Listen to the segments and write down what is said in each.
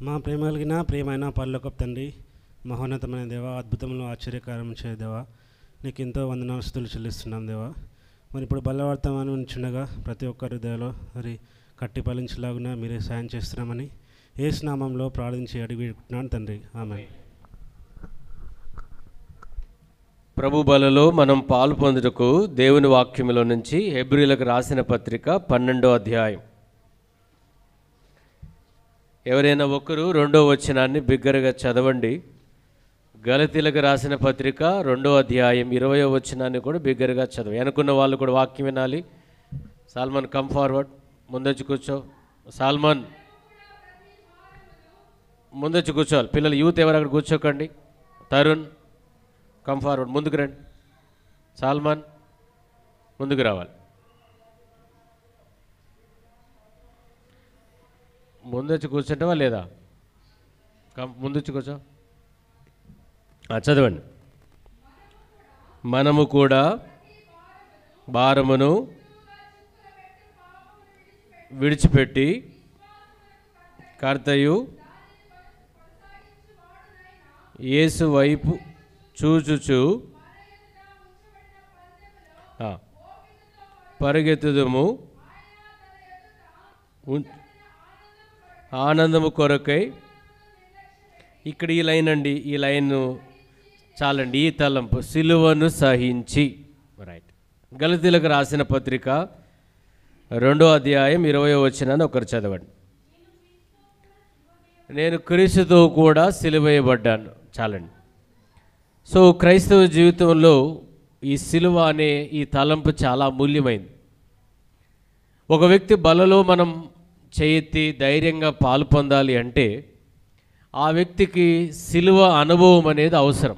మా ప్రేమ కలిగిన ప్రియమైన పరలోకపు తండ్రి, మహోన్నతమైన దేవ, అద్భుతంలో ఆశ్చర్యకారం చే దేవ, నీకు ఎంతో వందనాస్తులు చెల్లిస్తున్నాం దేవా. మరి ఇప్పుడు బలవర్తమానం ఉంచుండగా ప్రతి ఒక్క హృదయంలో మరి కట్టి పాలించలాగున మీరే సాయం చేస్తున్నామని యేసు నామంలో ప్రార్థించి అడిగినాను తండ్రి, ఆమేన్. ప్రభు బలలో మనం పాలు పొందుటకు దేవుని వాక్యములో నుంచి హెబ్రీలకు రాసిన పత్రిక 12వ అధ్యాయం. ఎవరైనా ఒకరు 2వ వచనాన్ని బిగ్గరగా చదవండి. గలతీలకు రాసిన పత్రిక 2వ అధ్యాయం 20వ వచనాన్ని కూడా బిగ్గరగా చదవండి. అనుకున్న వాళ్ళు కూడా వాక్యం వినాలి. సాల్మన్ కమ్ ఫార్వర్డ్, ముందొచ్చి కూర్చో. సాల్మన్ ముందొచ్చి కూర్చోవాలి. పిల్లలు యూత్ ఎవరు అక్కడ కూర్చోకండి. తరుణ్ కమ్ ఫార్వర్డ్, ముందుకు రండి. సాల్మాన్ ముందుకు రావాలి. ముందొచ్చి కూర్చుంటావా లేదా? ముందొచ్చి కూర్చో. చదవండి. మనము కూడా భారమును విడిచిపెట్టి కర్తయు యేసు వైపు చూచుచు పరిగెత్తుదము ఆనందము కొరకై. ఇక్కడ ఈ లైన్ అండి, ఈ లైన్ చాలండి. ఈ తలంపు సిలువను సహించి. రైట్. గలతీలకు రాసిన పత్రిక 2వ అధ్యాయం 20వ వచనాన్ని ఒకరు చదవండి. నేను క్రీస్తుతో కూడా సిలువేయబడ్డాను. చాలండి. సో క్రైస్తవ జీవితంలో ఈ సిలువ అనే ఈ తలంపు చాలా మూల్యమైంది. ఒక వ్యక్తి బలలో మనం చేయెత్తి ధైర్యంగా పాలు పొందాలి అంటే ఆ వ్యక్తికి సిలువ అనుభవం అనేది అవసరం.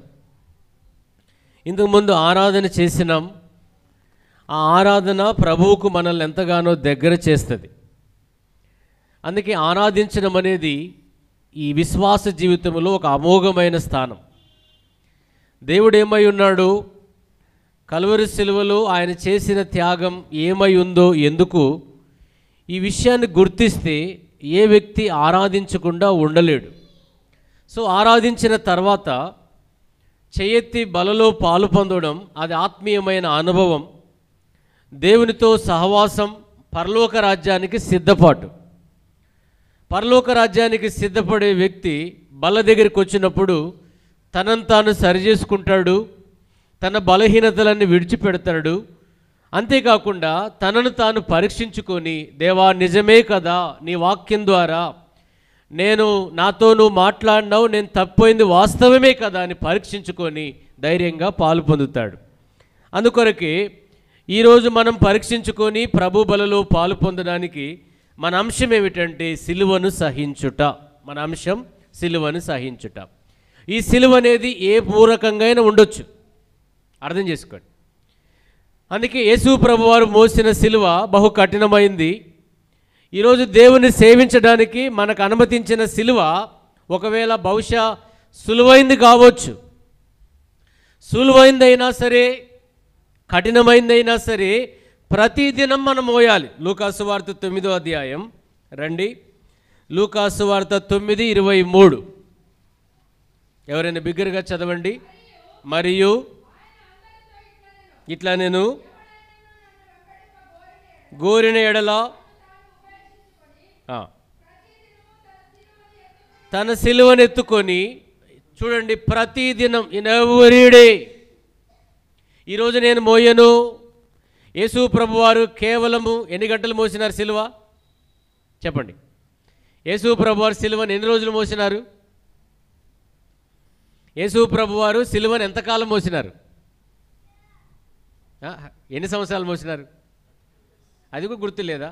ఇంతకుముందు ఆరాధన చేసినాం. ఆ ఆరాధన ప్రభువుకు మనల్ని ఎంతగానో దగ్గర చేస్తుంది. అందుకే ఆరాధించడం అనేది ఈ విశ్వాస జీవితంలో ఒక అమోఘమైన స్థానం. దేవుడు ఏమై ఉన్నాడు, కల్వరి సిలువలో ఆయన చేసిన త్యాగం ఏమై ఉందో, ఎందుకు ఈ విషయాన్ని గుర్తిస్తే ఏ వ్యక్తి ఆరాధించకుండా ఉండలేడు. సో ఆరాధించిన తర్వాత చేయెత్తి బలలో పాలు పొందడం అది ఆత్మీయమైన అనుభవం, దేవునితో సహవాసం, పరలోక రాజ్యానికి సిద్ధపాటు. పరలోక రాజ్యానికి సిద్ధపడే వ్యక్తి బల దగ్గరికి వచ్చినప్పుడు తనను తాను సరిచేసుకుంటాడు, తన బలహీనతలన్నీ విడిచిపెడతాడు. అంతేకాకుండా తనను తాను పరీక్షించుకొని, దేవా నిజమే కదా, నీ వాక్యం ద్వారా నాతో నువ్వు మాట్లాడినావు, నేను తప్పిపోయింది వాస్తవమే కదా అని పరీక్షించుకొని ధైర్యంగా పాలు పొందుతాడు. అందుకొరకే ఈరోజు మనం పరీక్షించుకొని ప్రభు బలలో పాలు పొందడానికి మన అంశం ఏమిటంటే సిలువను సహించుట. మన అంశం సిలువను సహించుట. ఈ సిలువ అనేది ఏ పూరకంగా ఉండొచ్చు, అర్థం చేసుకోండి. అందుకే యేసు ప్రభువారు మోసిన సిలువ బహు కఠినమైంది. ఈరోజు దేవుని సేవించడానికి మనకు అనుమతించిన సిలువ ఒకవేళ బహుశా సులువైంది కావచ్చు. సులువైందైనా సరే, కఠినమైందైనా సరే ప్రతిదినం మనం మోయాలి. లూకాసు వార్త 9వ అధ్యాయం రండి. లూకాసు వార్త 9:23 ఎవరైనా బిగ్గరగా చదవండి. మరియు ఇట్లా నేను గోరిన ఎడల తన సిలువను ఎత్తుకొని, చూడండి, ప్రతిదినం ఇన్ ఎవ్రీ డే. ఈరోజు నేను మోయను. యేసు ప్రభువారు కేవలము ఎన్ని గంటలు మోసినారు సిలువ? చెప్పండి. యేసు ప్రభువారు సిలువను ఎన్ని రోజులు మోసినారు? యేసు ప్రభువారు సిలువను ఎంతకాలం మోసినారు? ఎన్ని సంవత్సరాలు మోసినారు? అది కూడా గుర్తులేదా?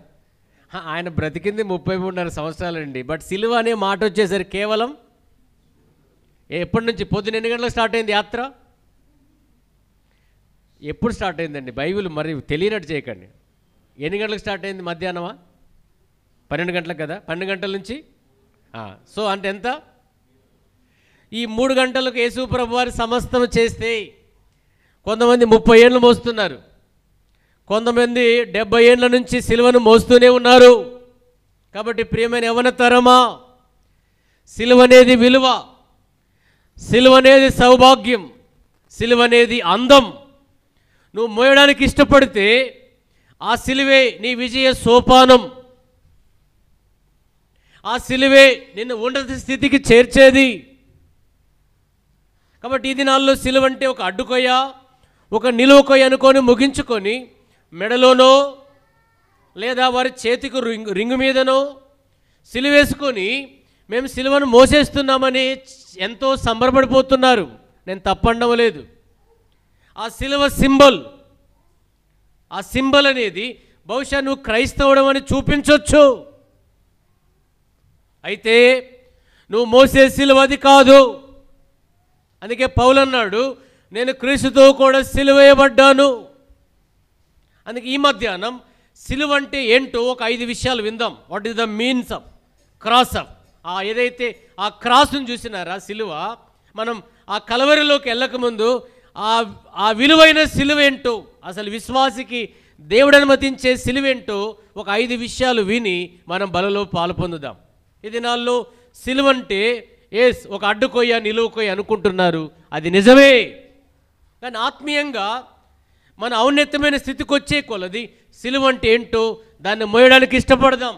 ఆయన బ్రతికింది 33.5 సంవత్సరాలండి. బట్ సిలువ అనే మాట వచ్చేసరికి కేవలం ఎప్పటి నుంచి? పొద్దున ఎన్ని గంటలకు స్టార్ట్ అయింది యాత్ర? ఎప్పుడు స్టార్ట్ అయిందండి? బైబిల్ మరి తెలియనట్టు చేయకండి. ఎన్ని గంటలకు స్టార్ట్ అయింది? మధ్యాహ్నమా? 12 గంటలకు కదా. 12 గంటల నుంచి సో అంటే ఎంత? ఈ 3 గంటలకు యేసు ప్రభువారి సమస్తం చేస్తే కొంతమంది 30 ఏళ్ళు మోస్తున్నారు, కొంతమంది 70 ఏళ్ళ నుంచి సిలువను మోస్తూనే ఉన్నారు. కాబట్టి ప్రియమైన యవ్వన తరమా, సిలువ అనేది విలువ, సిలువ అనేది సౌభాగ్యం, సిలువ అనేది అందం. నువ్వు మోయడానికి ఇష్టపడితే ఆ సిలువే నీ విజయ సోపానం, ఆ సిలువే నిన్ను ఉన్నత స్థితికి చేర్చేది. కాబట్టి ఈ దినాల్లో సిలువ అంటే ఒక అడ్డుకొయ్య, ఒక నిలువకొయ్య అనుకొని ముగించుకొని మెడలోనో లేదా వారి చేతికి రింగు మీదనో సిలువేసుకొని మేము సిలువను మోసేస్తున్నామని ఎంతో సంబరపడిపోతున్నారు. నేను తప్పండం లేదు. ఆ సిలువ సింబల్, ఆ సింబల్ అనేది బహుశా నువ్వు క్రైస్తవుడం అని చూపించవచ్చు. అయితే నువ్వు మోసే సిలువ అది కాదు. అందుకే పౌలు అన్నాడు, నేను క్రీస్తుతో కూడా సిలువేయబడ్డాను. అందుకే ఈ మధ్యాహ్నం సిలువ అంటే ఏంటో ఒక 5 విషయాలు విందాం. What is the means of cross of. ఏదైతే ఆ క్రాస్ను చూసినారా సిలువ, మనం ఆ కలవరిలోకి వెళ్ళకముందు ఆ విలువైన సిలువ ఏంటో, అసలు విశ్వాసికి దేవుడు అనుమతించే సిలువ ఏంటో ఒక 5 విషయాలు విని మనం బలలో పాలు పొందుదాం. ఈ దినాల్లో సిలువ అంటే ఒక అడ్డుకొయ్య నిలువుకొయ్య అనుకుంటున్నారు. అది నిజమే, కానీ ఆత్మీయంగా మన ఔన్నత్యమైన స్థితికి వచ్చే కొలది సిలువ అంటే ఏంటో దాన్ని మోయడానికి ఇష్టపడదాం,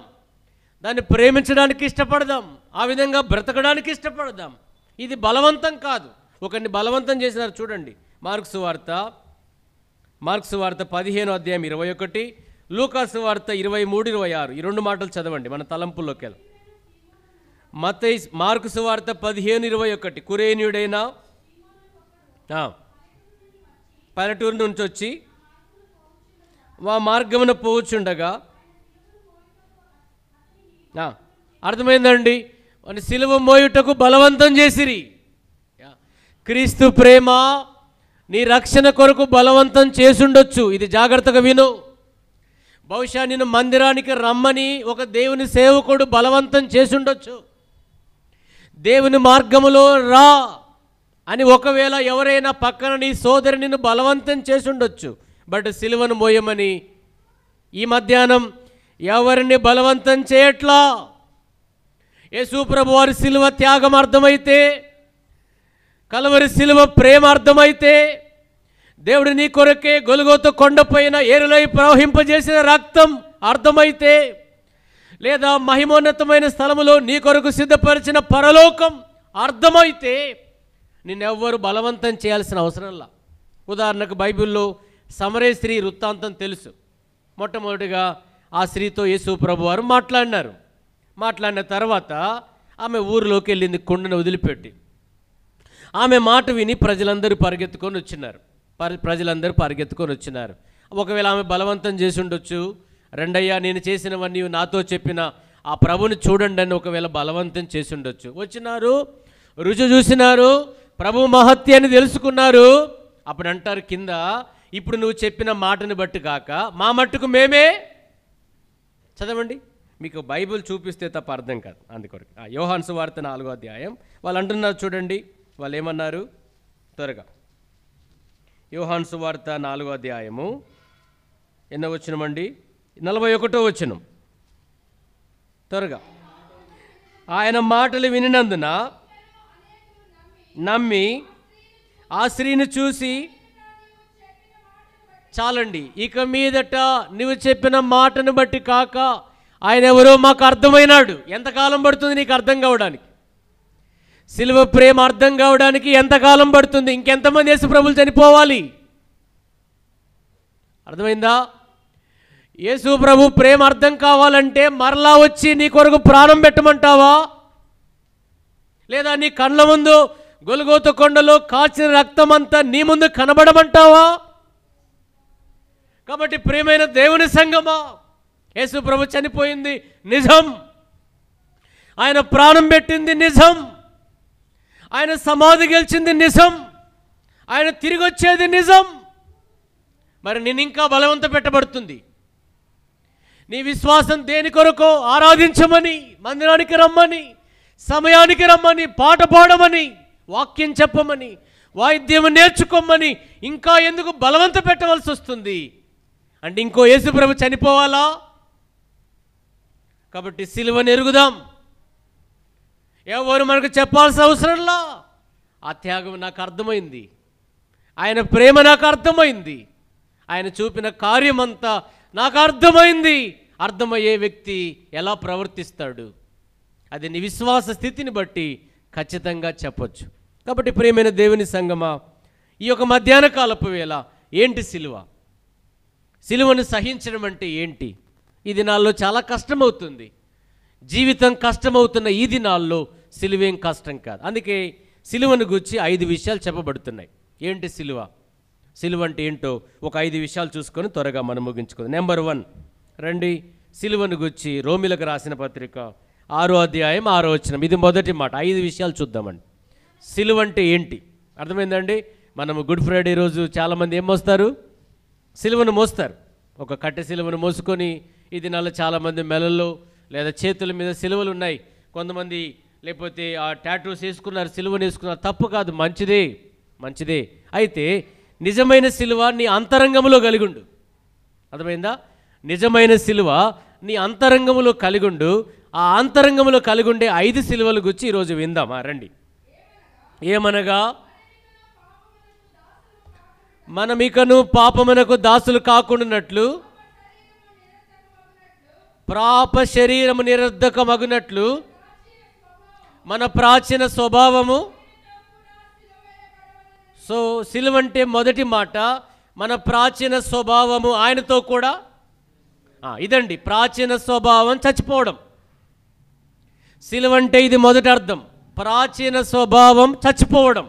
దాన్ని ప్రేమించడానికి ఇష్టపడదాం, ఆ విధంగా బ్రతకడానికి ఇష్టపడదాం. ఇది బలవంతం కాదు. ఒకరిని బలవంతం చేసినారు చూడండి. మార్కు సువార్త 15:21, లూకా సువార్త 23:26. ఈ 2 మాటలు చదవండి, మన తలంపుల్లోకి వెళ్ళం. మార్కు సువార్త 15:21, కురేనీయుడైన పల్లెటూరు నుంచి వచ్చి మార్గమున పోవచ్చుండగా, అర్థమైందండి, అని సిలువ మోయుటకు బలవంతం చేసిరి. క్రీస్తు ప్రేమ నీ రక్షణ కొరకు బలవంతం చేసుండొచ్చు. ఇది జాగ్రత్తగా విను. బహుశా నిన్ను మందిరానికి రమ్మని ఒక దేవుని సేవకుడు బలవంతం చేసుండొచ్చు. దేవుని మార్గములో రా అని ఒకవేళ ఎవరైనా పక్కన నీ సోదరి నిన్ను బలవంతం చేసుండొచ్చు. బట్ సిలువను మోయమని ఈ మధ్యాహ్నం ఎవరిని బలవంతం చేయట్లా. యేసు ప్రభు వారి సిలువ త్యాగం అర్థమైతే, కలవరి సిలువ ప్రేమ అర్థమైతే, దేవుడు నీ కొరకే గొలుగోత కొండపైన ఏరులై ప్రవహింపజేసిన రక్తం అర్థమైతే, లేదా మహిమోన్నతమైన స్థలములో నీ కొరకు సిద్ధపరిచిన పరలోకం అర్థమైతే నిన్నెవ్వరు బలవంతం చేయాల్సిన అవసరంలా. ఉదాహరణకు బైబిల్లో సమరయ స్త్రీ వృత్తాంతం తెలుసు. మొట్టమొదటిగా ఆ స్త్రీతో యేసు ప్రభు వారు మాట్లాడిన తర్వాత ఆమె ఊరిలోకి వెళ్ళింది కుండను వదిలిపెట్టి. ఆమె మాట విని ప్రజలందరూ పరిగెత్తుకొని వచ్చినారు. ఒకవేళ ఆమె బలవంతం చేసి ఉండొచ్చు. రెండయ్యా, నేను చేసినవన్నీ నాతో చెప్పిన ఆ ప్రభుని చూడండి అని ఒకవేళ బలవంతం చేసి ఉండొచ్చు. వచ్చినారు, రుచి చూసినారు, ప్రభు మహత్యాన్ని తెలుసుకున్నారు. అప్పుడు అంటారు కింద, ఇప్పుడు నువ్వు చెప్పిన మాటని బట్టి కాక మా మట్టుకు మేమే. చదవండి, మీకు బైబిల్ చూపిస్తే తప్ప అర్థం కాదు. అందుకొరకు యోహాను సువార్త 4వ అధ్యాయం వాళ్ళు అంటున్నారు చూడండి. వాళ్ళు ఏమన్నారు? త్వరగా యోహాను సువార్త 4వ అధ్యాయము ఎన్నో వచనమండి? 41వ వచనం. త్వరగా. ఆయన మాటలు వినినందున నమ్మి ఆ స్త్రీని చూసి, చాలండి, ఇక మీదట నువ్వు చెప్పిన మాటను బట్టి కాక ఆయన ఎవరో మాకు అర్థమైనాడు. ఎంతకాలం పడుతుంది నీకు అర్థం కావడానికి? సిలువ ప్రేమ అర్థం కావడానికి ఎంతకాలం పడుతుంది? ఇంకెంతమంది యేసు ప్రభువులు చనిపోవాలి? అర్థమైందా? యేసు ప్రభు ప్రేమ అర్థం కావాలంటే మరలా వచ్చి నీ కొరకు ప్రాణం పెట్టమంటావా? లేదా నీ కళ్ళ ముందు గొలుగోత కొండలో కాచిన రక్తం అంతా నీ ముందు కనబడమంటావా? కాబట్టి ప్రియమైన దేవుని సంగమా, యేసు ప్రభు చనిపోయింది నిజం, ఆయన ప్రాణం పెట్టింది నిజం, ఆయన సమాధి గెలిచింది నిజం, ఆయన తిరిగి వచ్చేది నిజం. మరి నేను ఇంకా బలవంత పెట్టబడుతుంది. నీ విశ్వాసం దేని కొరకు? ఆరాధించమని, మందిరానికి రమ్మని, సమయానికి రమ్మని, పాట పాడమని, వాక్యం చెప్పమని, వాయిద్యం నేర్చుకోమని ఇంకా ఎందుకు బలవంత పెట్టవలసి వస్తుంది? అంటే ఇంకో యేసు ప్రభు చనిపోవాలా? కాబట్టి సిలువను ఎరుగుదాం. ఎవరు మనకు చెప్పాల్సిన అవసరంలా. ఆ త్యాగం నాకు అర్థమైంది, ఆయన ప్రేమ నాకు అర్థమైంది, ఆయన చూపిన కార్యమంతా నాకు అర్థమైంది. అర్థమయ్యే వ్యక్తి ఎలా ప్రవర్తిస్తాడు అది నీ విశ్వాస స్థితిని బట్టి ఖచ్చితంగా చెప్పొచ్చు. కాబట్టి ప్రియమైన దేవుని సంగమా, ఈ యొక్క మధ్యాహ్న కాలపు వేళ ఏంటి సిలువ? సిలువను సహించడం అంటే ఏంటి? ఈ దినాల్లో చాలా కష్టమవుతుంది. జీవితం కష్టమవుతున్న ఈ దినాల్లో సిలువేం కష్టం కాదు. అందుకే సిలువను గురించి 5 విషయాలు చెప్పబడుతున్నాయి. ఏంటి సిలువ? సిలువ అంటే ఏంటో ఒక 5 విషయాలు చూసుకొని త్వరగా మనం ముగించుకుందాం. నెంబర్ 1 రండి, సిలువను గురించి రోమిలకు రాసిన పత్రిక 6వ అధ్యాయం 6వ వచనం. ఇది మొదటి మాట. 5 విషయాలు చూద్దామండి. సిలువ అంటే ఏంటి అర్థమైందండి? మనము గుడ్ ఫ్రైడే రోజు చాలామంది ఏం మోస్తారు? సిలువను మోస్తారు. ఒక కట్టె సిలువను మోసుకొని ఈ దినాల్లో చాలామంది మెడల్లో లేదా చేతుల మీద సిలువలు ఉన్నాయి. కొంతమంది లేకపోతే ఆ టాటూస్ వేసుకున్నారు, సిలువను వేసుకున్నారు. తప్పు కాదు, మంచిదే, మంచిదే. అయితే నిజమైన సిలువ నీ అంతరంగంలో కలిగుండు. అర్థమైందా? నిజమైన సిలువ నీ అంతరంగంలో కలిగుండు. ఆ అంతరంగంలో కలిగుండే 5 సిలువల గురించి ఈరోజు విందామా? రండి. ఏమనగా, మనమికను పాపమునకు దాసులు కాకుండానట్లు, పాప శరీరము నిరర్ధకమగునట్లు మన ప్రాచీన స్వభావము. సో సిలువ అంటే మొదటి మాట మన ప్రాచీన స్వభావము ఆయనతో కూడా ఇదండి, ప్రాచీన స్వభావం చచ్చిపోవడం. సిలువ అంటే ఇది మొదటి అర్థం, ప్రాచీన స్వభావం చచ్చిపోవడం.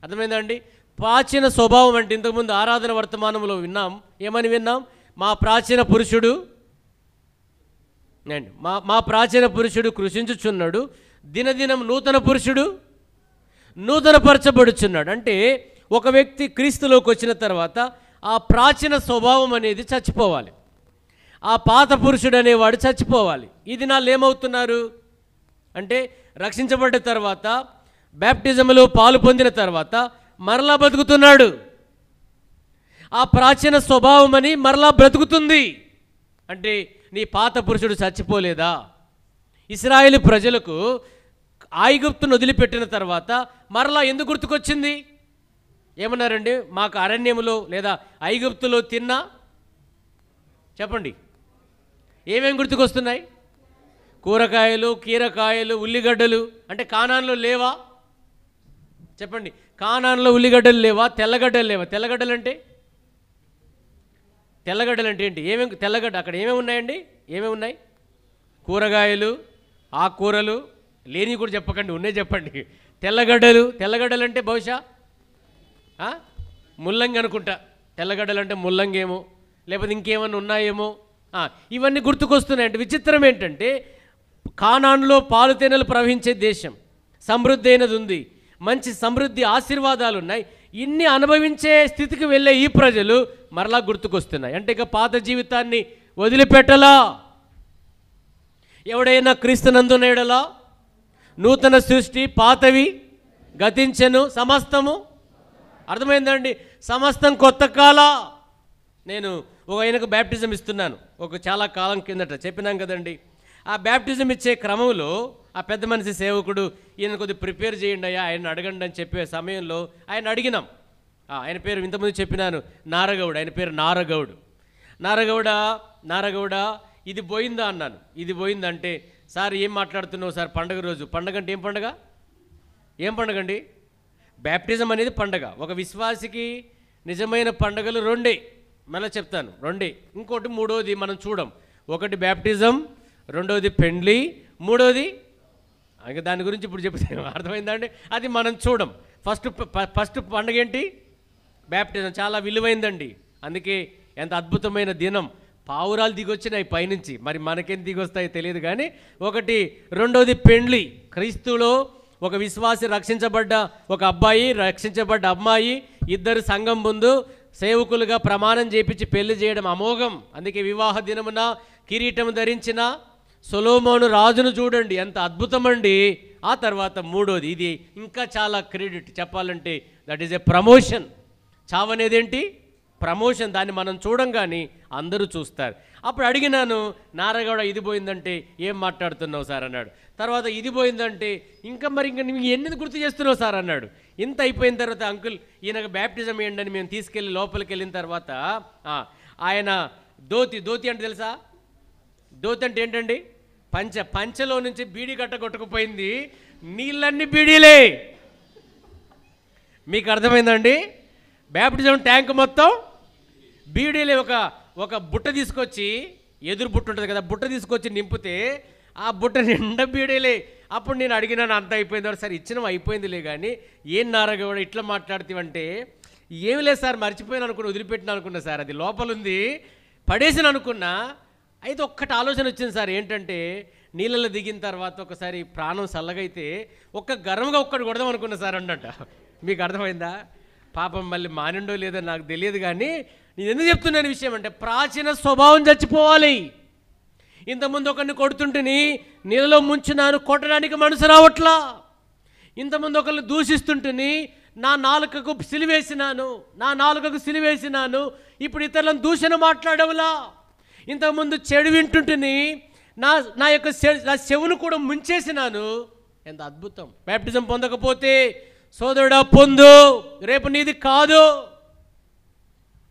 అర్థమైందండి? ప్రాచీన స్వభావం అంటే ఇంతకుముందు ఆరాధన వర్తమానంలో విన్నాం. ఏమని విన్నాం? మా ప్రాచీన పురుషుడు అండి, మా ప్రాచీన పురుషుడు కృషించుచున్నాడు, దినదినం నూతన పురుషుడు నూతనపరచబడుచున్నాడు. అంటే ఒక వ్యక్తి క్రీస్తులోకి వచ్చిన తర్వాత ఆ ప్రాచీన స్వభావం అనేది చచ్చిపోవాలి, ఆ పాత పురుషుడు అనేవాడు చచ్చిపోవాలి. ఈ దినాలు ఏమవుతున్నారు అంటే, రక్షించబడ్డ తర్వాత బ్యాప్టిజంలో పాలు పొందిన తర్వాత మరలా బతుకుతున్నాడు. ఆ ప్రాచీన స్వభావం అని మరలా బ్రతుకుతుంది. అంటే నీ పాత పురుషుడు చచ్చిపోలేదా? ఇశ్రాయేలు ప్రజలకు ఐగుప్తును వదిలిపెట్టిన తర్వాత మరలా ఎందుకు గుర్తుకొచ్చింది? ఏమన్నారండి? మాకు అరణ్యములో లేదా ఐగుప్తులో తిన్నా, చెప్పండి, ఏమేమి గుర్తుకొస్తున్నాయి? కూరగాయలు, కీరకాయలు, ఉల్లిగడ్డలు. అంటే కానాన్లో లేవా? చెప్పండి, కానాన్లో ఉల్లిగడ్డలు లేవా? తెల్లగడ్డలు లేవా? తెల్లగడ్డలు అంటే ఏంటి? ఏమేమి తెల్లగడ్డ అక్కడ ఏమేమి ఉన్నాయండి? ఏమేమి ఉన్నాయి? కూరగాయలు, ఆకుకూరలు. లేని కూడా చెప్పకండి, ఉన్నాయి చెప్పండి. తెల్లగడ్డలు అంటే బహుశా ముల్లంగి అనుకుంటా. తెల్లగడ్డలు అంటే ముల్లంగేమో, లేకపోతే ఇంకేమన్నా ఉన్నాయేమో. ఇవన్నీ గుర్తుకొస్తున్నాయి. అంటే విచిత్రం ఏంటంటే, కానాన్లో పాలు తేనెలు ప్రవహించే దేశం, సమృద్ధి అయినది ఉంది, మంచి సమృద్ధి ఆశీర్వాదాలు ఉన్నాయి. ఇన్ని అనుభవించే స్థితికి వెళ్ళే ఈ ప్రజలు మరలా గుర్తుకొస్తున్నాయి. అంటే ఇక పాత జీవితాన్ని వదిలిపెట్టలా. ఎవడైనా క్రీస్తునందున ఎడలా నూతన సృష్టి, పాతవి గతించెను, సమస్తము. అర్థమైందండి? సమస్తం కొత్త కాల. నేను ఒక ఆయనకు బ్యాప్టిజం ఇస్తున్నాను, ఒక చాలా కాలం కిందట చెప్పినాం కదండి. ఆ బ్యాప్టిజం ఇచ్చే క్రమంలో ఆ పెద్ద మనిషి సేవకుడు, ఈయన కొద్దిగా ప్రిపేర్ చేయండి అయ్యా, ఆయన అడగండి అని చెప్పే సమయంలో ఆయన అడిగినాం. ఆయన పేరు ఇంతకుముందు చెప్పినాను, నారగౌడ్. ఆయన పేరు నారగౌడ ఇది పోయిందా అన్నాను. ఇది పోయిందంటే, సార్ ఏం మాట్లాడుతున్నావు సార్? పండగ రోజు. పండగ అంటే ఏం పండగ అండి? బ్యాప్టిజం అనేది పండగ. ఒక విశ్వాసికి నిజమైన పండగలు 2. మళ్ళీ చెప్తాను, 2. ఇంకోటి మూడోది మనం చూడం. ఒకటి బ్యాప్టిజం, రెండోది పెండ్లి, మూడోది ఇంకా దాని గురించి ఇప్పుడు చెప్తాను. అర్థమైందా అండి? అది మనం చూడం. ఫస్ట్ పండగ ఏంటి? బ్యాప్టిజం. చాలా విలువైందండి. అందుకే ఎంత అద్భుతమైన దినం. పావురాలు దిగొచ్చినాయి పైనుంచి, మరి మనకేం దిగొస్తాయో తెలియదు కానీ. ఒకటి, రెండోది పెండ్లి. క్రీస్తులో ఒక విశ్వాసి రక్షించబడ్డ ఒక అబ్బాయి, రక్షించబడ్డ అమ్మాయి, ఇద్దరు సంఘం ముందు సేవకులుగా ప్రమాణం చేపించి పెళ్లి చేయడం అమోఘం. అందుకే వివాహ దినమున కిరీటం ధరించిన సొలొమోను రాజును చూడండి, ఎంత అద్భుతమండి. ఆ తర్వాత మూడోది, ఇది ఇంకా చాలా క్రెడిట్ చెప్పాలంటే, దట్ ఈజ్ ఎ ప్రమోషన్. చావనేదేంటి? ప్రమోషన్, దాన్ని మనం చూడం కానీ అందరూ చూస్తారు. అప్పుడు అడిగినాను, నారగౌడ ఇది పోయిందంటే ఏం మాట్లాడుతున్నావు సార్ అన్నాడు. తర్వాత ఇది పోయిందంటే ఇంకా నువ్వు ఎన్ని గుర్తు చేస్తున్నావు సార్ అన్నాడు. ఇంత అయిపోయిన తర్వాత అంకుల్ ఈయనకు బ్యాప్టిజం ఏంటని మేము తీసుకెళ్ళి లోపలికి వెళ్ళిన తర్వాత ఆయన ధోతి అంటే తెలుసా? ధోతి అంటే ఏంటండి? పంచలో నుంచి బీడీ గట్ట కొట్టుకుపోయింది, నీళ్ళన్నీ బీడీలే. మీకు అర్థమైందండి? బ్యాప్టిజం ట్యాంక్ మొత్తం బీడీలే. ఒక బుట్ట తీసుకొచ్చి, ఎదురు బుట్ట ఉంటుంది కదా, బుట్ట తీసుకొచ్చి నింపితే ఆ బుట్ట నిండా బీడీలే. అప్పుడు నేను అడిగినాను, అంత అయిపోయింది సార్, ఇచ్చినాం అయిపోయిందిలే కానీ ఏం నారగౌడ ఇట్లా మాట్లాడుతావంటే, ఏమి లేదు సార్ మర్చిపోయాను అనుకున్నా, వదిలిపెట్టిన అనుకున్నా సార్, అది లోపల ఉంది పడేసిన అనుకున్నా. అయితే ఒక్కటి ఆలోచన వచ్చింది సార్, ఏంటంటే నీళ్ళలో దిగిన తర్వాత ఒకసారి ప్రాణం చల్లగైతే గరంగా ఒక్కటి కొడదాం అనుకున్నా సార్ అన్నట్ట. మీకు అర్థమైందా? పాపం మళ్ళీ మానిండో లేదో నాకు తెలియదు కానీ నేను ఎందుకు చెప్తున్నాను విషయం అంటే, ప్రాచీన స్వభావం చచ్చిపోవాలి. ఇంతకుముందు ఒకరిని కొడుతుంటేని నీళ్ళలో ముంచినాను, కొట్టడానికి మనసు రావట్లా. ఇంతకుముందు ఒకరిని దూషిస్తుంటేని నా నాలుకకు సిలివేసినాను, ఇప్పుడు ఇతరులను దూషణ మాట్లాడవులా. ఇంతకుముందు చెడు వింటుంటేని నా చెవును కూడా ముంచేసినాను. ఎంత అద్భుతం! బ్యాప్టిజం పొందకపోతే సోదరుడా పొందు, రేపు నీది కాదు.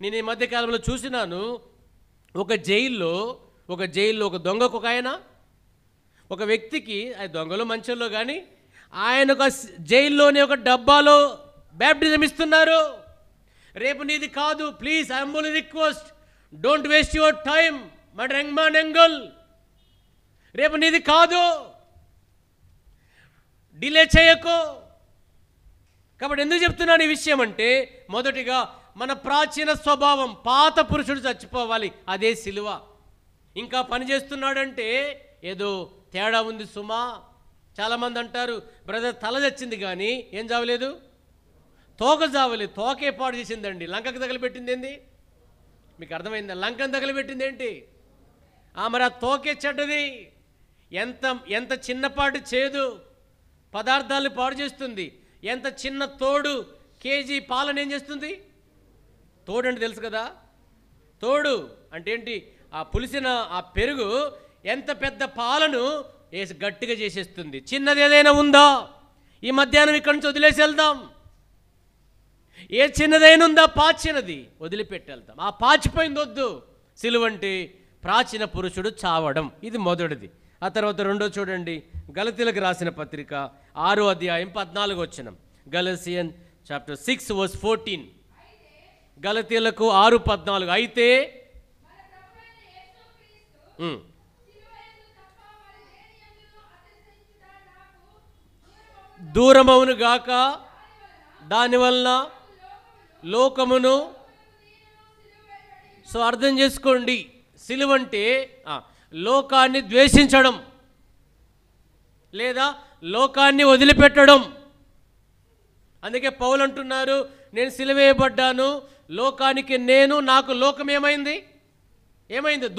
నేను ఈ మధ్యకాలంలో చూసినాను, ఒక జైల్లో ఒక దొంగకు ఒక వ్యక్తికి, అది దొంగలో మంచంలో కానీ ఆయన జైల్లోనే ఒక డబ్బాలో బ్యాప్టిజం ఇస్తున్నారు. రేపు నీది కాదు, please I humble request, don't waste your time my young man ఎంగల్. రేపు నీది కాదు, డిలే చేయకు. కాబట్టి ఎందుకు చెప్తున్నాను ఈ విషయం అంటే, మొదటిగా మన ప్రాచీన స్వభావం, పాత పురుషుడు చచ్చిపోవాలి, అదే సిలువ. ఇంకా పని చేస్తున్నాడంటే ఏదో తేడా ఉంది సుమా. చాలామంది అంటారు, బ్రదర్ తల చచ్చింది కానీ ఏం చావలేదు, తోక చావలేదు. తోకే పాడు చేసిందండి, లంకకు తగలబెట్టింది ఏంది? మీకు అర్థమైందా? లంకను తగలబెట్టింది ఏంటి? మరి ఆ తోకే చెడ్డది. ఎంత చిన్నపాటి చేదు పదార్థాలు పాడు చేస్తుంది. ఎంత చిన్న తోడు కేజీ పాలను ఏం చేస్తుంది? తోడు అంటే తెలుసు కదా, తోడు అంటే ఏంటి? ఆ పులిసిన ఆ పెరుగు ఎంత పెద్ద పాలను వేసి గట్టిగా చేసేస్తుంది. చిన్నది ఏదైనా ఉందా? ఈ మధ్యాహ్నం ఇక్కడి నుంచి వదిలేసి వెళ్దాం. ఏ చిన్నదైనా ఉందా? పాచినది వదిలిపెట్టి వెళ్తాం. ఆ పాచిపోయింది వద్దు. సిలువంటే ప్రాచీన పురుషుడు చావడం, ఇది మొదటిది. ఆ తర్వాత రెండో చూడండి, గలతీలకు రాసిన పత్రిక 6వ అధ్యాయం 14వ వచనం. గలసియన్ చాప్టర్ 6 verse 14. గలతీలకు 6:14. అయితే దూరమవును గాక దానివలన లోకమును. సో అర్థం చేసుకోండి, సిలువంటే లోకాన్ని ద్వేషించడం లేదా లోకాన్ని వదిలిపెట్టడం. అందుకే పౌలు అంటున్నారు, నేను సిలువేయబడ్డాను, లోకానికి నాకు లోకం ఏమైంది?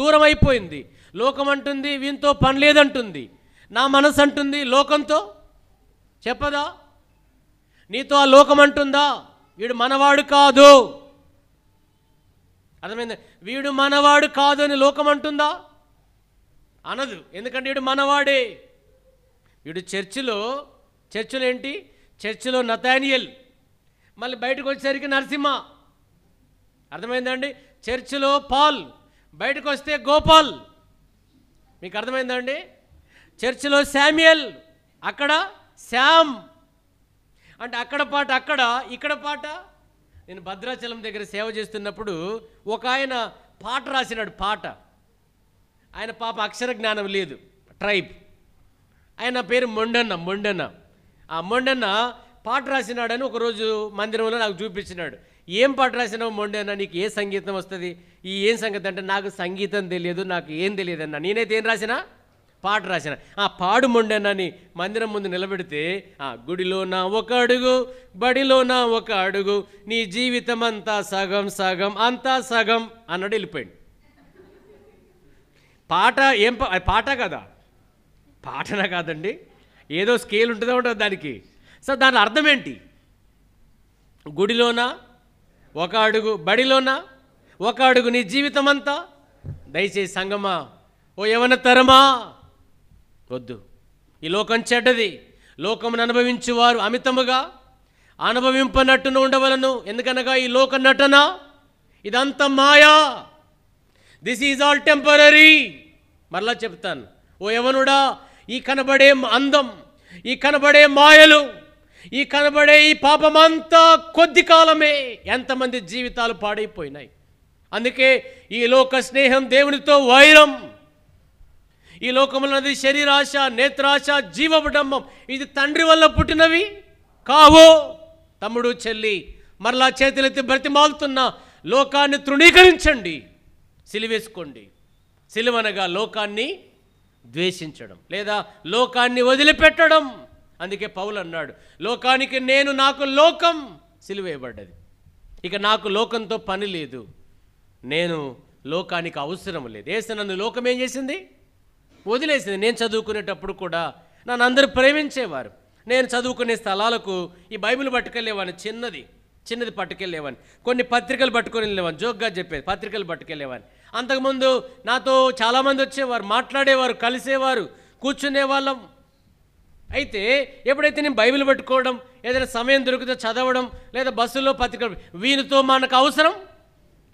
దూరం అయిపోయింది. లోకం అంటుంది వీనితో పని లేదంటుంది. నా మనసు అంటుంది లోకంతో చెప్పదా? నీతో ఆ లోకం అంటుందా వీడు మనవాడు కాదు? అర్థమైంది? వీడు మనవాడు కాదు అని లోకం అంటుందా? అనదు. ఎందుకంటే వీడు మనవాడే. వీడు చర్చిలో ఏంటి? చర్చిలో నతానియల్, మళ్ళీ బయటకు వచ్చేసరికి నరసింహ. అర్థమైందండి? చర్చిలో పాల్, బయటకు వస్తే గోపాల్. మీకు అర్థమైందండి? చర్చిలో శామ్యుయల్, అక్కడ శామ్. అంటే అక్కడ పాట అక్కడ, ఇక్కడ పాట. నేను భద్రాచలం దగ్గర సేవ చేస్తున్నప్పుడు ఒక ఆయన పాట రాసినాడు. పాట ఆయన పాప అక్షర జ్ఞానం లేదు, ట్రైబ్. ఆయన పేరు మొండన్న. ఆ మొండన్న పాట రాసినాడని ఒకరోజు మందిరంలో నాకు చూపించినాడు. ఏం పాట రాసినావు మొండన్న, నీకు ఏ సంగీతం వస్తుంది? ఏం సంగీతం అంటే, నాకు సంగీతం తెలియదు, నాకు ఏం తెలియదు అన్న. నేనైతే ఏం రాసినా? పాట రాసిన. పాడు మొండన్నని మందిరం ముందు నిలబెడితే, గుడిలోన ఒక అడుగు, బడిలోన ఒక అడుగు, నీ జీవితం అంతా సగం సగం, అంతా సగం అన్నాడు. వెళ్ళిపోయాడు. పాట ఏం పాట కదా, పాటనా కాదండి, ఏదో స్కేల్ ఉంటుందో ఉంటుంది దానికి. సో దాని అర్థం ఏంటి? గుడిలోన ఒక అడుగు, బడిలోన ఒక అడుగు నీ జీవితం అంతా. దయచేసి సంగమా, ఓ యవన తరమా, వద్దు. ఈ లోకం చెడ్డది. లోకమును అనుభవించువారు అమితముగా అనుభవింపనట్టును ఉండవలను. ఎందుకనగా ఈ లోక నటన ఇదంతా మాయా. This is all temporary. మరలా చెప్తాను, ఓ యవనుడా, ఈ కనబడే అందం, ఈ కనబడే మాయలు, ఈ కనబడే ఈ పాపమంతా కొద్ది కాలమే. ఎంతమంది జీవితాలు పాడైపోయినాయి. అందుకే ఈ లోక స్నేహం దేవునితో వైరం. ఈ లోకములన్నది శరీరాశ, నేత్రాశ, జీవబడంబం. ఇది తండ్రి వల్ల పుట్టినవి కావు. తమ్ముడు, చెల్లి, మరలా చేతులెత్తి బ్రతిమాలుతున్న లోకాన్ని తృణీకరించండి, సిలువేసుకోండి. సిలువనగా లోకాన్ని ద్వేషించడం లేదా లోకాన్ని వదిలిపెట్టడం. అందుకే పౌలు అన్నాడు, లోకానికి నేను, నాకు లోకం సిలువేయబడ్డది. ఇక నాకు లోకంతో పని లేదు, నేను లోకానికి అవసరం లేదు. యేసు నన్ను లోకం ఏం చేసింది? వదిలేసింది. నేను చదువుకునేటప్పుడు కూడా నన్ను అందరూ ప్రేమించేవారు. నేను చదువుకునే స్థలాలకు ఈ బైబిల్ పట్టుకెళ్ళేవాడిని, చిన్నది పట్టుకెళ్ళేవాడిని. కొన్ని పత్రికలు పట్టుకొని వెళ్ళేవాడిని, జోక్గా చెప్పేది, పత్రికలు పట్టుకెళ్ళేవాడిని. అంతకుముందు నాతో చాలామంది వచ్చేవారు, మాట్లాడేవారు, కలిసేవారు, కూర్చునేవాళ్ళం. అయితే ఎప్పుడైతే నేను బైబిల్ పట్టుకోవడం, ఏదైనా సమయం దొరికితే చదవడం, లేదా బస్సుల్లో పత్రికలు, వీనితో మనకు అవసరం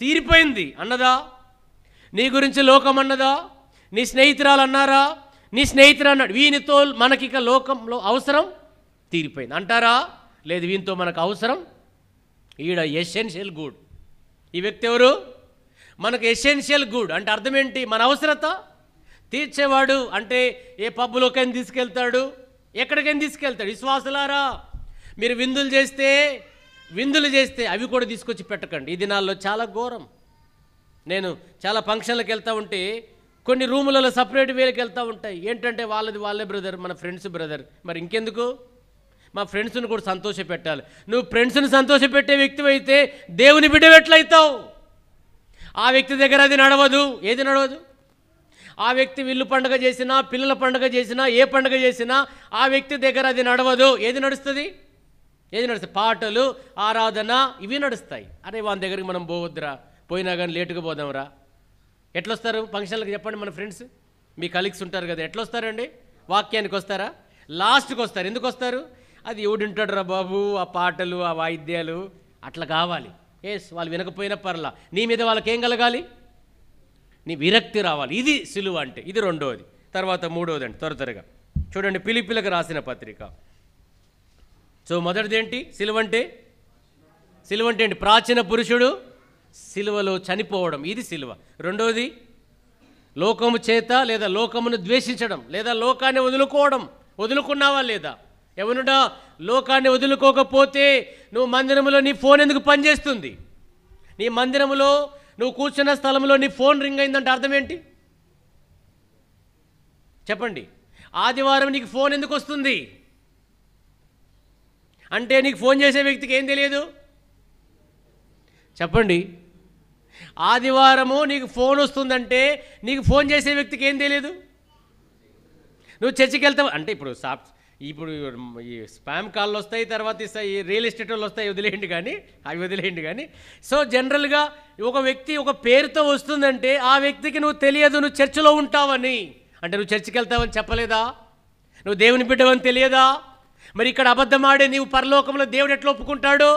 తీరిపోయింది అన్నదా? నీ గురించి లోకం అన్నదా? నీ స్నేహితురాలు అన్నారా? నీ స్నేహితుడు అన్నాడు, వీనితో మనకిక లోకంలో అవసరం తీరిపోయింది అంటారా? లేదు, వీనితో మనకు అవసరం. ఈడ ఎసెన్షియల్ గుడ్. ఈ వ్యక్తి ఎవరు? మనకు ఎసెన్షియల్ గుడ్ అంటే అర్థం ఏంటి? మన అవసరత తీర్చేవాడు. అంటే ఏ పబ్బులోకైనా తీసుకెళ్తాడు, ఎక్కడికైనా తీసుకెళ్తాడు. విశ్వాసులారా, మీరు విందులు చేస్తే అవి కూడా తీసుకొచ్చి పెట్టకండి. ఈ దినాల్లో చాలా ఘోరం. నేను చాలా ఫంక్షన్లకు వెళ్తూ ఉంటే కొన్ని రూములలో సపరేట్ వేలకు వెళ్తూ ఉంటాయి. ఏంటంటే వాళ్ళే బ్రదర్, మన ఫ్రెండ్స్ బ్రదర్. మరి ఇంకెందుకు? మా ఫ్రెండ్స్ని కూడా సంతోష పెట్టాలి. నువ్వు ఫ్రెండ్స్ని సంతోష పెట్టే వ్యక్తి అయితే దేవుని బిడ్డ ఎట్లయితావు? ఆ వ్యక్తి దగ్గర అది నడవదు. ఏది నడవదు? ఆ వ్యక్తి విల్లు పండుగ చేసినా, పిల్లల పండుగ చేసినా, ఏ పండుగ చేసినా ఆ వ్యక్తి దగ్గర అది నడవదు. ఏది నడుస్తుంది? పాటలు, ఆరాధన, ఇవి నడుస్తాయి. అరే వాని దగ్గరికి మనం పోవద్దురా, పోయినా కానీ లేటుగా పోదాంరా. ఎట్లా వస్తారు ఫంక్షన్లకు? చెప్పండి. మన ఫ్రెండ్స్, మీ కలీగ్స్ ఉంటారు కదా, ఎట్లా వస్తారండి? వాక్యానికి వస్తారా? లాస్ట్కి వస్తారు. ఎందుకు వస్తారు? అది ఎవడుంటాడు రా బాబు, ఆ పాటలు, ఆ వాయిద్యాలు అట్లా కావాలి. వాళ్ళు వినకపోయినా పర్లా, నీ మీద వాళ్ళకి ఏం కలగాలి? నీ విరక్తి రావాలి. ఇది సిలువ అంటే. ఇది రెండవది. తర్వాత మూడవది అంటే త్వరగా చూడండి, ఫిలిప్పీలకు రాసిన పత్రిక. సో మొదటిది ఏంటి? సిలువ అంటే ఏంటి? ప్రాచీన పురుషుడు సిలువలో చనిపోవడం, ఇది సిలువ. రెండవది లోకము చేత లేదా లోకమును ద్వేషించడం లేదా లోకాన్ని వదులుకోవడం. వదులుకున్నావా లేదా? ఎవనుడా లోకాన్ని వదులుకోకపోతే నువ్వు మందిరంలో నీ ఫోన్ ఎందుకు పనిచేస్తుంది? నీ మందిరంలో నువ్వు కూర్చున్న స్థలంలో నీ ఫోన్ రింగ్ అయిందంటే అర్థం ఏంటి? చెప్పండి. ఆదివారం నీకు ఫోన్ ఎందుకు వస్తుంది అంటే నీకు ఫోన్ చేసే వ్యక్తికి ఏం తెలియదు? చెప్పండి. ఆదివారము నీకు ఫోన్ వస్తుందంటే నీకు ఫోన్ చేసే వ్యక్తికి ఏం తెలియదు? నువ్వు చర్చికి వెళ్తావు అంటే ఇప్పుడు ఈ స్పామ్ కాళ్ళు వస్తాయి, తర్వాత ఈ రియల్ ఎస్టేట్ వాళ్ళు వస్తాయి, అవి వదిలేయండి కానీ సో జనరల్గా ఒక వ్యక్తి ఒక పేరుతో వస్తుందంటే ఆ వ్యక్తికి నువ్వు తెలియదు నువ్వు చర్చిలో ఉంటావని. అంటే నువ్వు చర్చికి వెళ్తావని చెప్పలేదా? నువ్వు దేవుని బిడ్డవని తెలియదా? మరి ఇక్కడ అబద్ధం ఆడే నీవు పరలోకంలో దేవుడు ఎట్లా ఒప్పుకుంటాడు?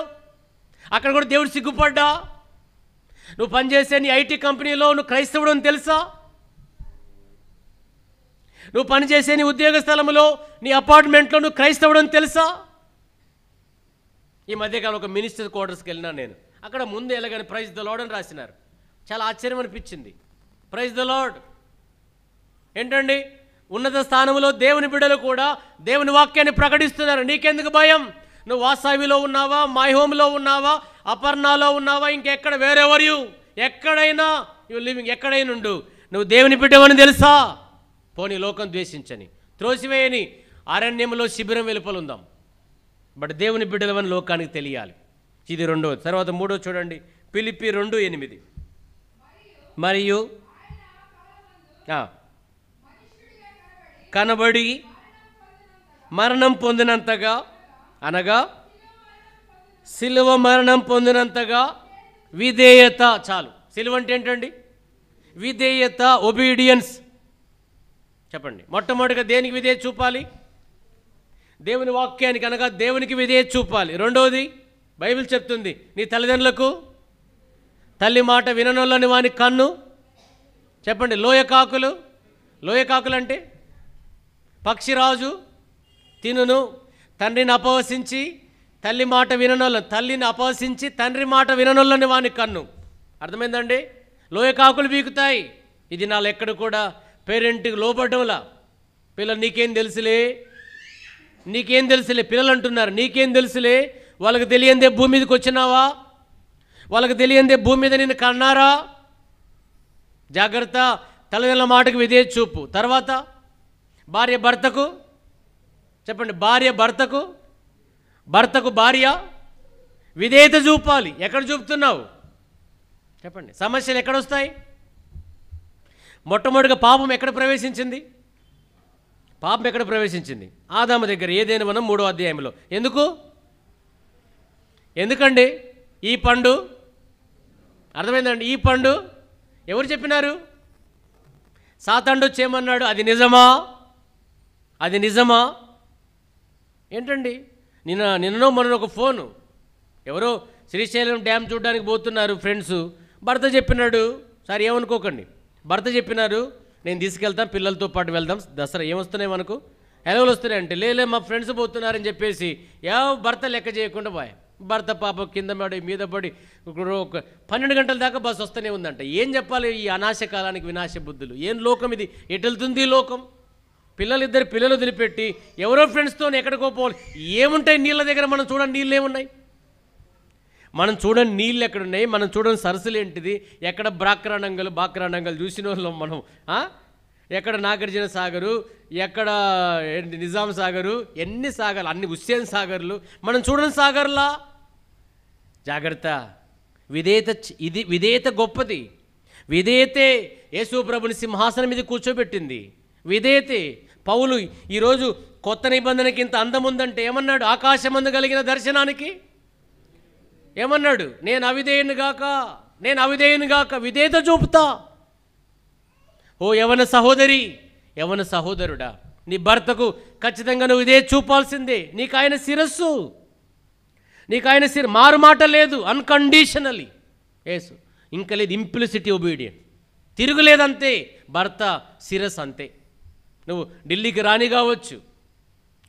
అక్కడ కూడా దేవుడు సిగ్గుపడ్డా? నువ్వు పనిచేసే నీ ఐటీ కంపెనీలో నువ్వు క్రైస్తవుడు అని తెలుసా? నువ్వు పనిచేసే నీ ఉద్యోగ స్థలంలో నీ అపార్ట్మెంట్లో నువ్వు క్రైస్తవుడు అని తెలుసా? ఈ మధ్యకాలం ఒక మినిస్టర్ క్వార్టర్స్కి వెళ్ళినా నేను. అక్కడ ముందు ఎలాగని ప్రైజ్ ద లార్డ్ అని రాసినారు. చాలా ఆశ్చర్యం అనిపించింది. ప్రైజ్ ద లార్డ్ ఏంటండి? ఉన్నత స్థానంలో దేవుని బిడ్డలు కూడా దేవుని వాక్యాన్ని ప్రకటిస్తున్నారు. నీకెందుకు భయం? నువ్వు వాసావిలో ఉన్నావా, మై హోమ్లో ఉన్నావా, అపర్ణాలో ఉన్నావా, ఇంకెక్కడ, వేరెవర్ యూ, ఎక్కడైనా యూ లివింగ్, ఎక్కడైనా ఉండు, నువ్వు దేవుని బిడ్డవని తెలుసా? పోనీ లోకం ద్వేషించని, త్రోసివేయని, అరణ్యంలో శిబిరం వెలుపలుందాం, బట్ దేవుని బిడ్డలవని లోకానికి తెలియాలి. ఇది రెండోది. తర్వాత మూడోది చూడండి, ఫిలిప్పీ 2:8. మరియు కనబడి మరణం పొందినంతగా, అనగా సిలువ మరణం పొందినంతగా విధేయత. చాలు. సిలువ అంటే ఏంటండి? విధేయత, ఒబీడియన్స్. చెప్పండి, మొట్టమొదటిగా దేనికి విధేయత చూపాలి? దేవుని వాక్యానికి, అనగా దేవునికి విధేయత చూపాలి. రెండవది బైబిల్ చెప్తుంది, నీ తల్లిదండ్రులకు తల్లి మాట విననొల్లని వాని కన్ను. చెప్పండి, లోయకాకులు. లోయకాకులు అంటే పక్షిరాజు తినును, తండ్రిని అపవసించి తల్లి మాట విననొల్లని, తల్లిని అపవసించి తండ్రి మాట విననొల్లని వాని కన్ను. అర్థమైందండి? లోయకాకులు బీకుతాయి. ఇది నాలో ఎక్కడ కూడా పేరెంట్కి లోపడ్డంలా. పిల్లలు నీకేం తెలుసులే, నీకేం తెలుసులే, పిల్లలు అంటున్నారు నీకేం తెలుసులే, వాళ్ళకి తెలియందే భూమి మీదకి వచ్చినావా, వాళ్ళకి తెలియందే భూమి మీద నిన్ను కన్నారా. జాగ్రత్త, తల్లిదండ్రుల మాటకు విధేయత చూపు. తర్వాత భార్య భర్తకు. చెప్పండి, భార్య భర్తకు, భర్తకు భార్య విధేయత చూపాలి. ఎక్కడ చూపుతున్నావు? చెప్పండి, సమస్యలు ఎక్కడొస్తాయి? మొట్టమొదటిగా పాపం ఎక్కడ ప్రవేశించింది? పాపం ఎక్కడ ప్రవేశించింది? ఆదాము దగ్గర, ఏదైనా మనం 3వ అధ్యాయంలో. ఎందుకండి ఈ పండు? అర్థమైందండి? ఈ పండు ఎవరు చెప్పినారు? సాతానుడు చేయమన్నాడు. అది నిజమా? అది నిజమా? ఏంటండి, నిన్ననో మొన్న ఒక ఫోను, ఎవరో శ్రీశైలం డ్యామ్ చూడడానికి పోతున్నారు ఫ్రెండ్స్. భర్త చెప్పినాడు, సార్ ఏమనుకోకండి, భర్త చెప్పినారు నేను తీసుకెళ్తాం, పిల్లలతో పాటు వెళ్దాం దసరా. ఏమొస్తున్నాయి మనకు? ఎలవలు వస్తున్నాయి అంటే, లేలే మా ఫ్రెండ్స్ పోతున్నారని చెప్పేసి భర్త లెక్క చేయకుండా పోయా. భర్త పాప కింద పడి మీద పడి ఒక 12 గంటల దాకా బస్సు వస్తూనే ఉందంట. ఏం చెప్పాలి ఈ అనాశ కాలానికి, వినాశ బుద్ధులు? ఏం లోకం ఇది? ఎటు వెళ్తుంది లోకం? పిల్లలు వదిలిపెట్టి ఎవరో ఫ్రెండ్స్తో ఎక్కడికో పోవాలి. ఏముంటాయి నీళ్ళ దగ్గర? మనం చూడండి, నీళ్ళు ఏమున్నాయి? మనం చూడండి నీళ్ళు ఎక్కడున్నాయి? మనం చూడండి సరస్సులు ఏంటిది? ఎక్కడ బాక్రానంగలు చూసిన వాళ్ళం మనం. ఎక్కడ నాగార్జున సాగరు, ఎక్కడ నిజాం సాగరు, ఎన్ని సాగర్లు, అన్ని హుస్సేన్ సాగర్లు, మనం చూడని సాగర్లా. జాగ్రత్త, విధేయత గొప్పది. విధేయతే యేసు ప్రభుని సింహాసనం మీద కూర్చోబెట్టింది. విధేయతే. పౌలు ఈరోజు కొత్త నిబంధనకి ఇంత అందం ఉందంటే ఏమన్నాడు? ఆకాశమందు కలిగిన దర్శనానికి ఏమన్నాడు? నేను అవిధేయుని గాక విధేయత చూపుతా. ఓ యవన సహోదరి, యవన సహోదరుడా, నీ భర్తకు ఖచ్చితంగా నువ్వు విధేయత చూపాల్సిందే. నీకు ఆయన శిరస్సు, మారు మాట లేదు, అన్కండిషనలీ. యేసు ఇంకా లేదు, ఇంప్లిసిటీ ఒబీడియన్స్, తిరుగులేదంతే. భర్త శిరస్సు అంతే. నువ్వు ఢిల్లీకి రాని కావచ్చు,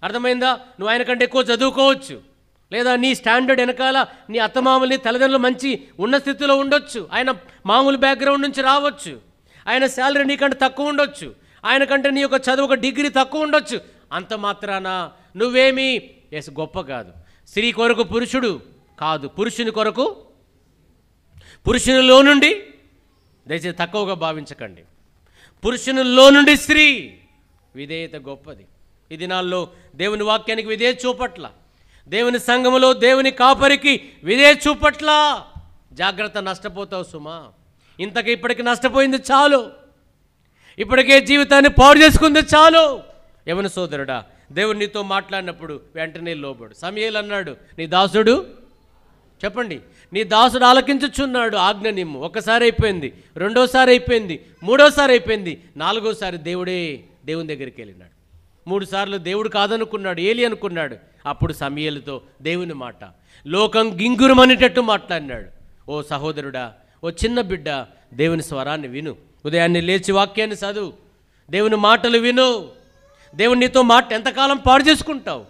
అర్థమైందా? నువ్వు ఆయన కంటే ఎక్కువ చదువుకోవచ్చు, లేదా నీ స్టాండర్డ్ వెనకాల నీ అత్తమామల్ని తల్లిదండ్రులు మంచి ఉన్న స్థితిలో ఉండొచ్చు, ఆయన మామూలు బ్యాక్గ్రౌండ్ నుంచి రావచ్చు, ఆయన శాలరీ నీకంటే తక్కువ ఉండొచ్చు, ఆయన కంటే నీ యొక్క చదువు ఒక డిగ్రీ తక్కువ ఉండొచ్చు. అంత మాత్రాన నువ్వేమీ గొప్ప కాదు. స్త్రీ కొరకు పురుషుడు కాదు, పురుషుని కొరకు, పురుషునిలో నుండి, దయచేసి తక్కువగా భావించకండి, పురుషునిలో నుండి స్త్రీ. విధేయత గొప్పది. ఈ దినాల్లో దేవుని వాక్యానికి విధేయత చూపట్ల, దేవుని సంఘములో దేవుని కాపరికి విధేయత చూపట్ల. జాగ్రత్త, నష్టపోతావు సుమా. ఇప్పటికి నష్టపోయింది చాలు, ఇప్పటికే జీవితాన్ని పాడు చేసుకుంది చాలు. యవన సోదరుడా, దేవుడు నీతో మాట్లాడినప్పుడు వెంటనే లోబడు. సమూయేలు అన్నాడు, నీ దాసుడు, చెప్పండి, నీ దాసుడు ఆలకించుచున్నాడు, ఆజ్ఞ నిమ్ము. ఒకసారి అయిపోయింది, రెండోసారి అయిపోయింది, మూడోసారి అయిపోయింది, నాలుగోసారి దేవుని దగ్గరికి వెళ్ళినాడు. 3 సార్లు దేవుడు కాదనుకున్నాడు, ఏలి అనుకున్నాడు. అప్పుడు సమూయేలుతో దేవుని మాట లోకం గింగురమనేటట్టు మాట్లాడినాడు. ఓ సహోదరుడా, ఓ చిన్న బిడ్డ, దేవుని స్వరాన్ని విను. ఉదయాన్నే లేచి వాక్యాన్ని చదువు, దేవుని మాటలు విను. దేవుడు నీతో ఎంతకాలం పాడు చేసుకుంటావు?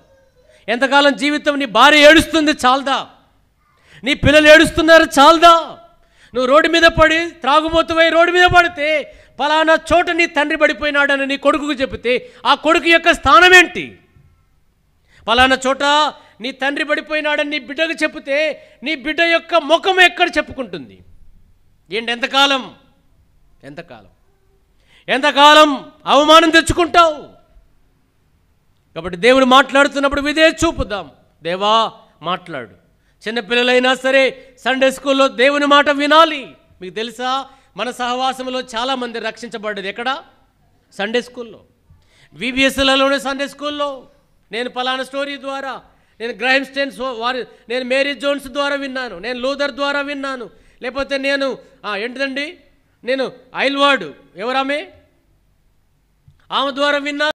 ఎంతకాలం జీవితం? నీ భార్య ఏడుస్తుంది చాలదా? నీ పిల్లలు ఏడుస్తున్నారు చాలదా? నువ్వు రోడ్డు మీద పడి త్రాగుబోతువై రోడ్డు మీద పడితే పలానా చోట నీ తండ్రి పడిపోయినాడని నీ కొడుకుకు చెబితే ఆ కొడుకు యొక్క స్థానం ఏంటి? పలానా చోట నీ తండ్రి పడిపోయినాడని నీ బిడ్డకు చెబితే నీ బిడ్డ యొక్క ముఖం ఎక్కడ చెప్పుకుంటుంది? ఏంటి? ఎంతకాలం అవమానం తెచ్చుకుంటావు? కాబట్టి దేవుడు మాట్లాడుతున్నప్పుడు విధేయత చూపుదాం. దేవా మాట్లాడు. చిన్నపిల్లలైనా సరే సండే స్కూల్లో దేవుని మాట వినాలి. మీకు తెలుసా, మన సహవాసంలో చాలామంది రక్షించబడ్డది ఎక్కడ? సండే స్కూల్లో. VBSలలోనే సండే స్కూల్లో. నేను పలానా స్టోరీ ద్వారా, నేను గ్రహం స్టెయిన్స్ నేను మేరీ జోన్స్ ద్వారా విన్నాను, నేను లూథర్ ద్వారా విన్నాను, లేకపోతే నేను ఏంటిదండి, నేను ఐల్వాడు, ఎవరామె, ఆమె ద్వారా విన్నా